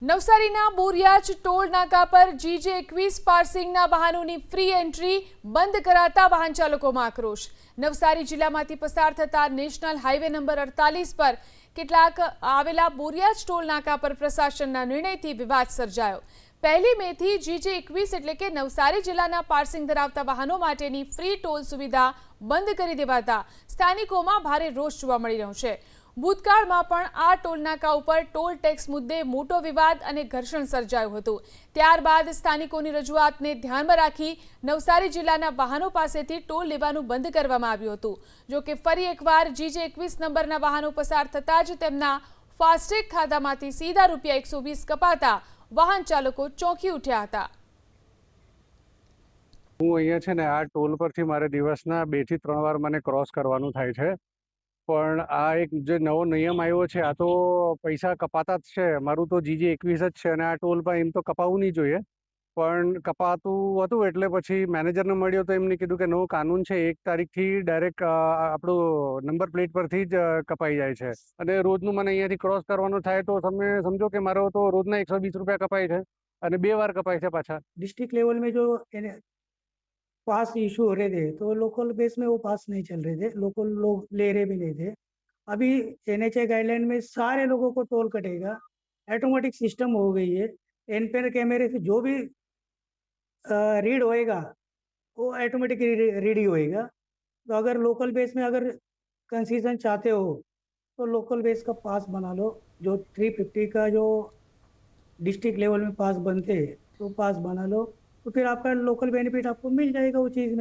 નવસારીના બોરિયાજ ટોલ નાકા પર GJ21 પાર્સિંગના વાહનોની ફ્રી એન્ટ્રી બંધ કરાતા વાહન ચાલકોમાં આક્રોશ। નવસારી જિલ્લામાંથી પસાર થતા નેશનલ હાઈવે નંબર 48 પર કેટલાક આવેલા બોરિયાજ ટોલ નાકા પર પ્રશાસનના નિર્ણયથી વિવાદ સર્જાયો। 1 મેથી GJ21 એટલે કે નવસારી જિલ્લાના પાર્સિંગ ધરાવતા વાહનો માટેની ફ્રી ટોલ સુવિધા બંધ કરી દેવાતા સ્થાનિકોમાં ભારે રોષ જોવા મળી રહ્યો છે। ભૂતકાળમાં પણ આ ટોલ નાકા ઉપર ટોલ ટેક્સ મુદ્દે મોટો વિવાદ અને ઘર્ષણ સર્જાયું હતું। ત્યારબાદ સ્થાનિકોની રજૂઆતને ધ્યાનમાં રાખી નવસારી જિલ્લાના વાહનો પાસેથી ટોલ લેવાનું બંધ કરવામાં આવ્યું હતું। જો કે ફરી એકવાર GJ21 નંબરના વાહનો પસાર થતાં જ તેમના ફાસ્ટેગ ખાતામાંથી સીધા રૂપિયા 120 કપાતા વાહન ચાલકો ચોંકી ઉઠ્યા હતા। હું અહીંયા છે ને આ ટોલ પરથી મારે દિવસના 2 થી 3 વાર મને ક્રોસ કરવાનું થાય છે, પણ આ એક જે નવો નિયમ આવ્યો છે આ તો પૈસા કપાતા જ છે। મારું તો GJ21 જ છે અને આ ટોલ પર એમ તો કપાવવું નહીં જોઈએ, પણ કપાતું હતું એટલે પછી મેનેજરને મળ્યો તો એમને કીધું કે નવો કાનૂન છે, 1 તારીખથી ડાયરેક્ટ આપણું નંબર પ્લેટ પરથી જ કપાઈ જાય છે અને રોજનું મને અહીંયાથી ક્રોસ કરવાનું થાય તો તમે સમજો કે મારો તો રોજના 120 રૂપિયા કપાય છે અને 2 વાર કપાય છે પાછા। डिस्ट्रिक्ट लेवल में जो पास इशू हो रहे थे तो लोकल बेस में वो पास नहीं चल रहे थे, लोकल लोग ले रहे भी नहीं थे। अभी NHA गाइडलाइन में सारे लोगों को टोल कटेगा, ऑटोमेटिक सिस्टम हो गई है। एन पेन कैमरे से जो भी रीड होएगा वो ऑटोमेटिक रीड ही होएगा। तो अगर लोकल बेस में अगर कंसेशन चाहते हो तो लोकल बेस का पास बना लो। जो 350 का जो डिस्ट्रिक्ट लेवल में पास बनते हैं तो पास बना लो, तो फिर आपका लोकल बेनिफिट आपको मिल जाएगा वो चीज़ में।